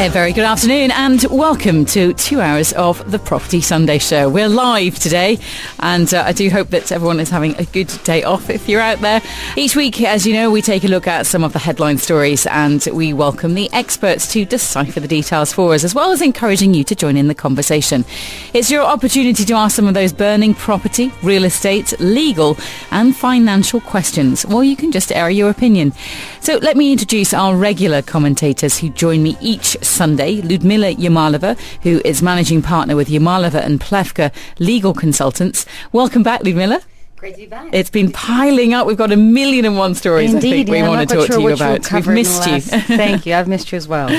Very good afternoon and welcome to 2 hours of the Property Sunday Show. We're live today and I do hope that everyone is having a good day off if you're out there. Each week, as you know, we take a look at some of the headline stories and we welcome the experts to decipher the details for us, as well as encouraging you to join in the conversation. It's your opportunity to ask some of those burning property, real estate, legal and financial questions, or you can just air your opinion. So let me introduce our regular commentators who join me each Sunday. Ludmila Yamalova, who is managing partner with Yamalova and Plewka legal consultants. Welcome back, Ludmila. Great to be back. It's been piling up. We've got 1,000,001 stories. Indeed, I think we want to talk to you about. We've missed you. Thank you. I've missed you as well.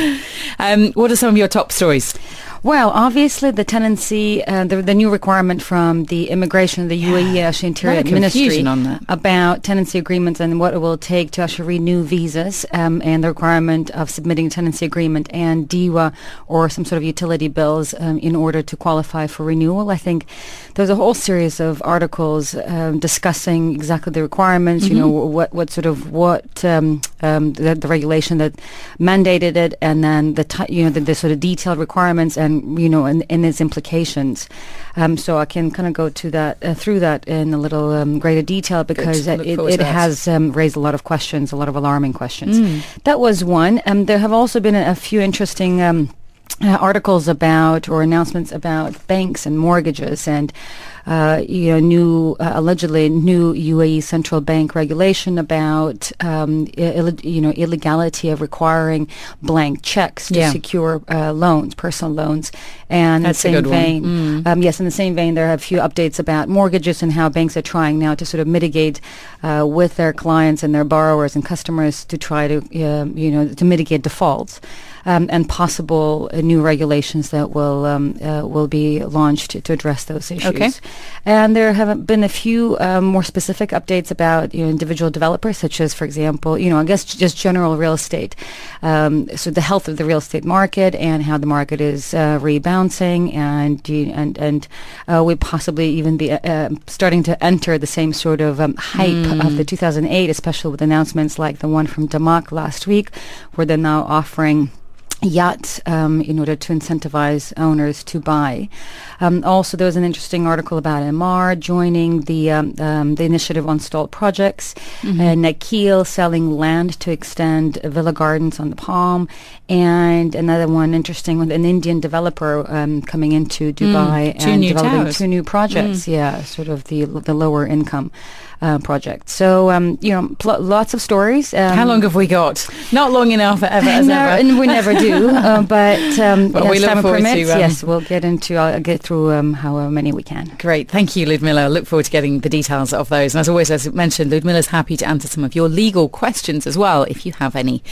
What are some of your top stories? Well, obviously the tenancy, the new requirement from the immigration, the UAE Interior Ministry on that. about tenancy agreements and what it will take to actually renew visas, and the requirement of submitting a tenancy agreement and DIWA or some sort of utility bills in order to qualify for renewal. I think there's a whole series of articles discussing exactly the requirements. Mm-hmm. You know the regulation that mandated it, and then the sort of detailed requirements and its implications. So I can kind of go to that through that in a little greater detail, because it has raised a lot of questions, a lot of alarming questions. That was one. There have also been a few interesting articles about or announcements about banks and mortgages and allegedly new UAE central bank regulation about illegality of requiring blank checks to secure loans, personal loans. And that's in the same vein, yes, in the same vein, there are a few updates about mortgages and how banks are trying now to sort of mitigate with their clients and their borrowers and customers to try to to mitigate defaults. And possible new regulations that will be launched to address those issues. Okay. And there have been a few more specific updates about individual developers, such as, for example, I guess just general real estate. So the health of the real estate market and how the market is rebouncing, and we possibly even be starting to enter the same sort of hype of the 2008, especially with announcements like the one from Damak last week, where they're now offering yachts in order to incentivize owners to buy. Also, there was an interesting article about MR joining the initiative on stalled projects, Nakil selling land to extend villa gardens on the Palm, and another one interesting with an Indian developer coming into Dubai and developing two new projects. Yeah, sort of the lower income project. So, lots of stories. How long have we got? Not long enough, ever. And we never do. But we look time forward permits, to, yes, we'll I'll get through however many we can. Great. Thank you, Ludmila. I look forward to getting the details of those. And as always, as mentioned, Ludmila's happy to answer some of your legal questions as well, if you have any.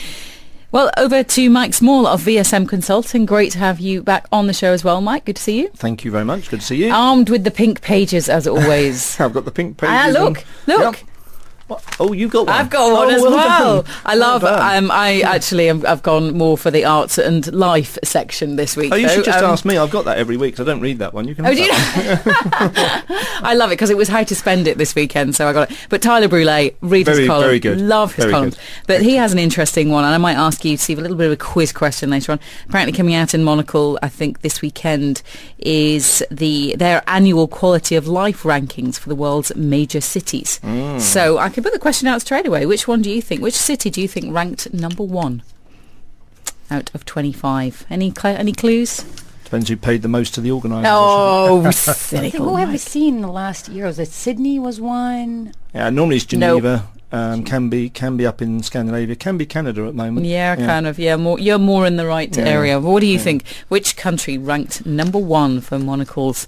Well, over to Mike Small of VSM Consulting. Great to have you back on the show as well, Mike. Good to see you. Thank you very much. Good to see you. Armed with the pink pages, as always. I've got the pink pages. Look. Yep. Oh, you've got one. I've got one as well. I love. Done. I've gone more for the arts and life section this week. Oh, you should just ask me. I've got that every week. 'Cause I don't read that one. You can. Oh, do you? I love it because it was how to spend it this weekend, so I got it. But Tyler Brûlé, read his column. Very good. Love his column. But he has an interesting one, and I might ask you to see a little bit of a quiz question later on. Apparently, coming out in Monocle, I think this weekend, is their annual quality of life rankings for the world's major cities. So I could put the question out straight away. Which city do you think ranked number one out of 25? Any clues? Depends who paid the most to the organisers. Oh, cynical. Who have we seen in the last year? Was it Sydney was one? Yeah, normally it's Geneva. Nope. Can be up in Scandinavia. Can be Canada at the moment. Yeah, kind of. Yeah, you're more in the right area. What do you think? Which country ranked number one for Monocle's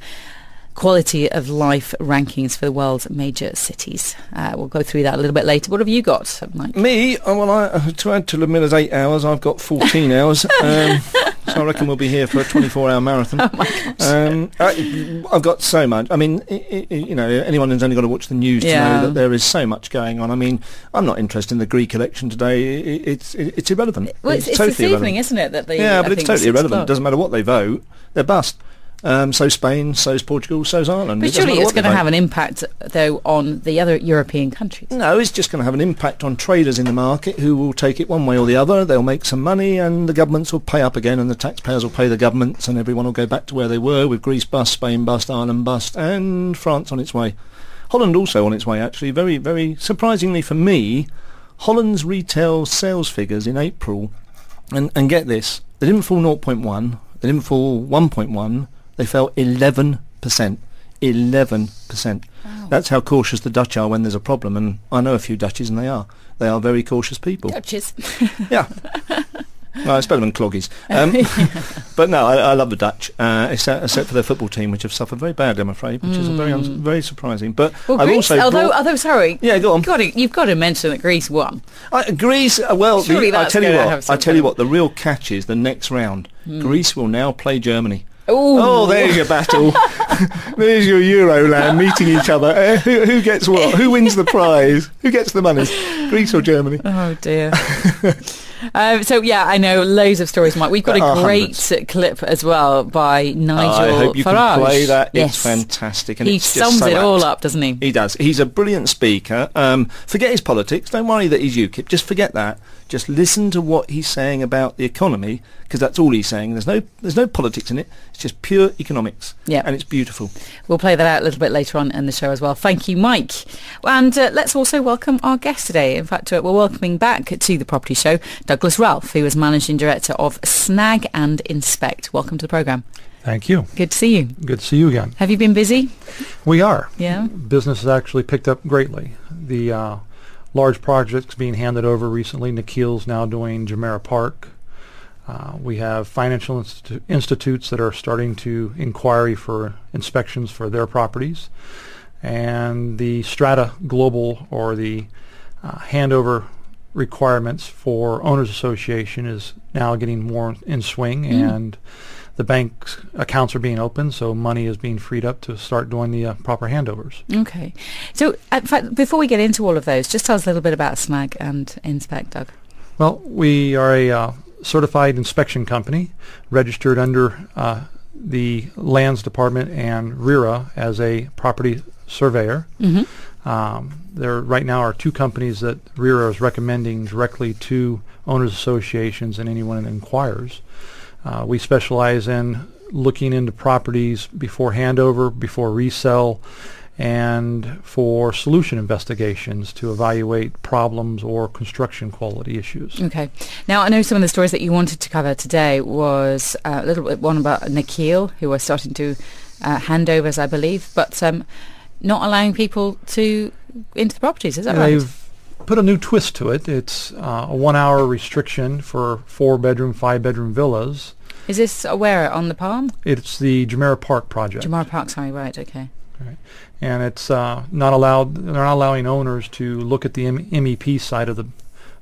quality of life rankings for the world's major cities? We'll go through that a little bit later. What have you got, Mike? Me? To add to Ludmila's 8 hours, I've got 14 hours. So I reckon we'll be here for a 24-hour marathon. Oh my gosh. I've got so much. I mean, anyone who's only got to watch the news to know that there is so much going on. I mean, I'm not interested in the Greek election today. It's irrelevant. Well, it's totally this evening, isn't it? But it's totally irrelevant. It doesn't matter what they vote. They're bust. So Spain, so's Portugal, so's Ireland. But surely it's going to have an impact, though, on the other European countries. No, it's just going to have an impact on traders in the market who will take it one way or the other. They'll make some money and the governments will pay up again and the taxpayers will pay the governments and everyone will go back to where they were, with Greece bust, Spain bust, Ireland bust, and France on its way. Holland also on its way, actually. Very, very surprisingly for me, Holland's retail sales figures in April, and get this, they didn't fall 0.1, they didn't fall 1.1, they fell 11%. 11%. Wow. That's how cautious the Dutch are when there's a problem, and I know a few Dutchies, and they are very cautious people. Dutchies. Yeah. No, it's better than cloggies. But no, I love the Dutch, except for their football team, which have suffered very badly, I'm afraid, which is very surprising. But well, I've Greece, although sorry, yeah, go on. You've got to mention that Greece won. Greece, well, I tell you what, the real catch is the next round. Greece will now play Germany. Ooh. Oh, there's your battle. There's your Euroland meeting each other. Who gets what? Who wins the prize? Who gets the money? Greece or Germany? Oh, dear. So, yeah, I know loads of stories, Mike. We've got a great clip as well by Nigel I hope you Farage. can play that. Yes. It's fantastic. And he it's just sums it apt. all up, doesn't he? He does. He's a brilliant speaker. Forget his politics. Don't worry that he's UKIP. Just forget that. Just listen to what he's saying about the economy, because that's all he's saying. There's no politics in it. It's just pure economics. Yeah. And it's beautiful. We'll play that out a little bit later on in the show as well. Thank you, Mike. And let's also welcome our guest today. In fact, we're welcoming back to the Property Show Douglas Ralph, who is Managing Director of Snag and Inspect. Welcome to the programme. Thank you. Good to see you. Good to see you again. Have you been busy? We are. Yeah. Business has actually picked up greatly. The large projects being handed over recently. Nikhil's now doing Jumeirah Park. We have financial institutes that are starting to inquiry for inspections for their properties. And the Strata Global, or the handover requirements for Owners Association, is now getting more in swing, and the bank's accounts are being opened, so money is being freed up to start doing the proper handovers. Okay. So, in fact, before we get into all of those, just tell us a little bit about Snag and Inspect, Doug. Well, we are a certified inspection company, registered under the Lands Department and RERA as a property surveyor. There right now are two companies that RERA is recommending directly to owners associations and anyone that inquires. We specialize in looking into properties before handover, before resell, and for solution investigations to evaluate problems or construction quality issues. Okay. Now, I know some of the stories that you wanted to cover today was a little bit one about Nikhil, who are starting to handovers, I believe, but not allowing people into the properties. Is that right? They've put a new twist to it. It's a 1 hour restriction for 4-bedroom, 5-bedroom villas. Is this where, on the Palm? It's the Jumeirah Park project. Jumeirah Park, sorry, right, okay. Right. And it's not allowed. They're not allowing owners to look at the MEP side of the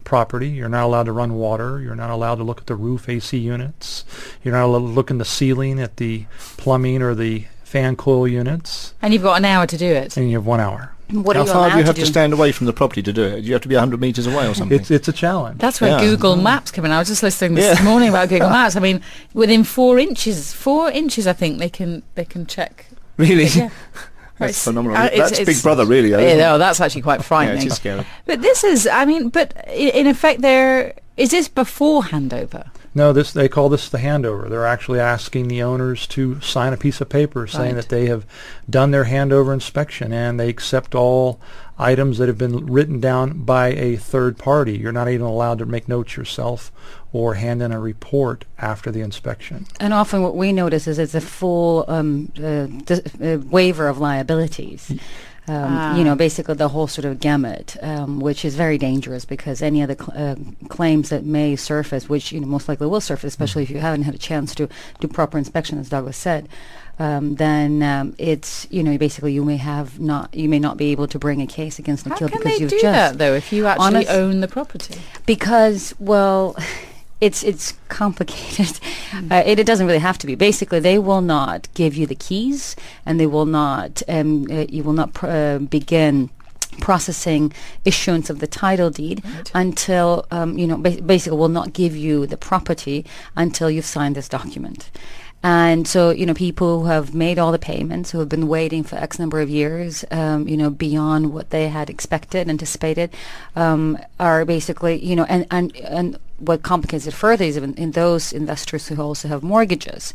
property. You're not allowed to run water. You're not allowed to look at the roof AC units. You're not allowed to look in the ceiling at the plumbing or the fan coil units. And you've got an hour to do it. And you have 1 hour. What How are you far allowed do you have to to stand away from the property to do it? Do you have to be 100 metres away or something? It's a challenge. That's where Google Maps come in. I was just listening this morning about Google Maps. I mean, within 4 inches, I think they can check. Really? Yeah. That's phenomenal. That's Big Brother, really. No, that's actually quite frightening. Yeah, it is scary. But this is, in effect, is this before handover? No, they call this the handover. They're actually asking the owners to sign a piece of paper saying that they have done their handover inspection and they accept all items that have been written down by a third party. You're not even allowed to make notes yourself or hand in a report after the inspection. And often what we notice is it's a full waiver of liabilities. Basically the whole sort of gamut, which is very dangerous because any of the claims that may surface, which most likely will surface, especially if you haven't had a chance to do proper inspection, as Douglas said, then it's basically you may not be able to bring a case against Nikhil because you've do that though if you actually own the property? Because it's complicated. It doesn't really have to be. Basically, they will not give you the keys, and they will not. You will not begin processing issuance of the title deed until basically will not give you the property until you've signed this document. And so, people who have made all the payments, who have been waiting for X number of years, beyond what they had expected, anticipated, are basically, and what complicates it further is even in those investors who also have mortgages.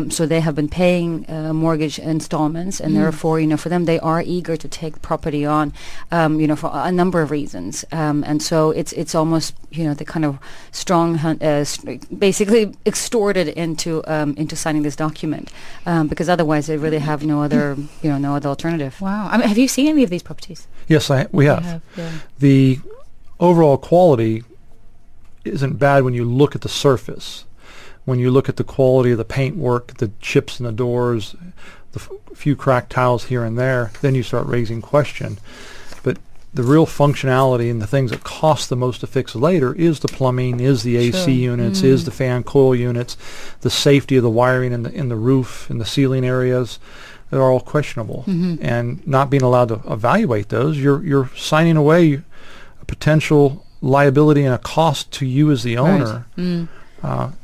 So they have been paying mortgage installments, and therefore, for them, they are eager to take the property on, for a number of reasons. And so it's almost, the kind of strong, basically extorted into signing this document, because otherwise they really have no other alternative. Wow. I mean, have you seen any of these properties? Yes, we have. Yeah. The overall quality isn't bad when you look at the surface. When you look at the quality of the paintwork, the chips in the doors, the few cracked tiles here and there, then you start raising question. But the real functionality and the things that cost the most to fix later is the plumbing, is the AC units, is the fan coil units, the safety of the wiring in the roof, in the ceiling areas. They're all questionable. And not being allowed to evaluate those, you're signing away a potential liability and a cost to you as the owner.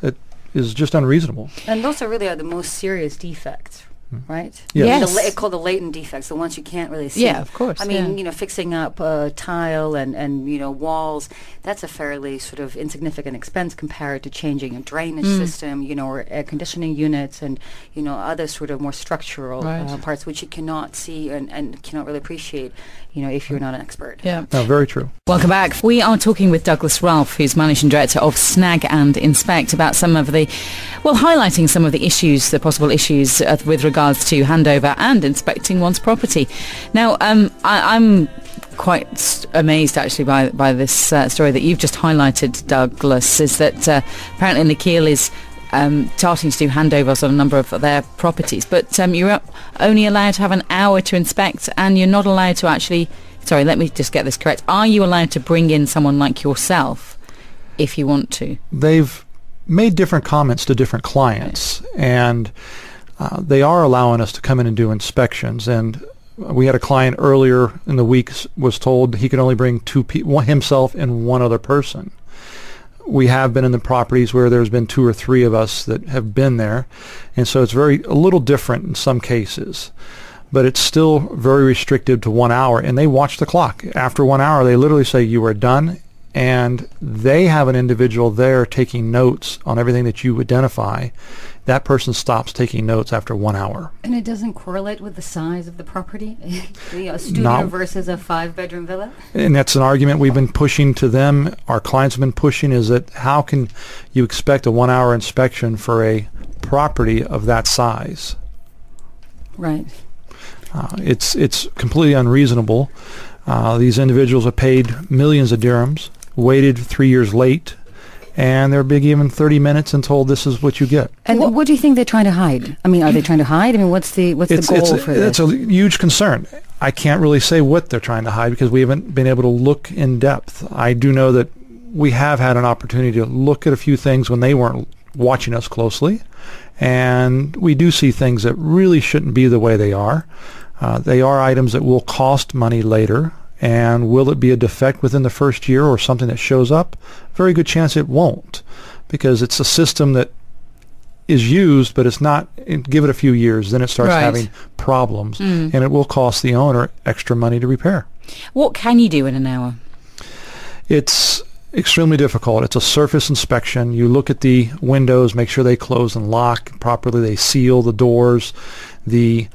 It is just unreasonable. And those are really the most serious defects, right? Yes. It's called the latent defects, the ones you can't really see. Yeah, of course. I mean, fixing up tile and walls, that's a fairly sort of insignificant expense compared to changing a drainage system, or air conditioning units and, other sort of more structural parts which you cannot see and cannot really appreciate, if you're not an expert. Yeah. No, very true. Welcome back. We are talking with Douglas Ralph, who's Managing Director of Snag and Inspect, about highlighting some of the issues, the possible issues with regards to handover and inspecting one's property. Now, I'm quite amazed actually by this story that you've just highlighted, Douglas, is that apparently Nikhil is starting to do handovers on a number of their properties, but you're only allowed to have an hour to inspect, and you're not allowed to actually, sorry, let me just get this correct, are you allowed to bring in someone like yourself if you want to? They've made different comments to different clients, and they are allowing us to come in and do inspections. And we had a client earlier in the week was told he could only bring two people, himself and one other person. We have been in the properties where there's been 2 or 3 of us that have been there, and so it's a little different in some cases, but it's still very restricted to 1 hour, and they watch the clock. After 1 hour, they literally say you are done, and they have an individual there taking notes on everything that you identify. That person stops taking notes after 1 hour. And it doesn't correlate with the size of the property? A studio versus a 5-bedroom villa? And that's an argument we've been pushing to them. Our clients have been pushing, is that how can you expect a 1-hour inspection for a property of that size? Right. It's completely unreasonable. These individuals have paid millions of dirhams, waited 3 years late, and they're being given 30 minutes and told this is what you get. And what do you think they're trying to hide? I mean, are they trying to hide? I mean, what's the goal for this? It's a huge concern. I can't really say what they're trying to hide because we haven't been able to look in depth. I do know that we have had an opportunity to look at a few things when they weren't watching us closely, and we do see things that really shouldn't be the way they are. They are items that will cost money later. And will it be a defect within the first year or something that shows up? Very good chance it won't, because it's a system that is used, but it's not. Give it a few years, then it starts having problems, and it will cost the owner extra money to repair. What can you do in an hour? It's extremely difficult. It's a surface inspection. You look at the windows, make sure they close and lock properly. They seal the doors, the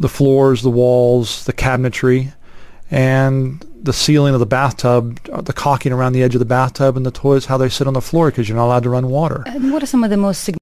floors, the walls, the cabinetry, and the ceiling of the bathtub, the caulking around the edge of the bathtub, and the toilets, how they sit on the floor, because you're not allowed to run water. And what are some of the most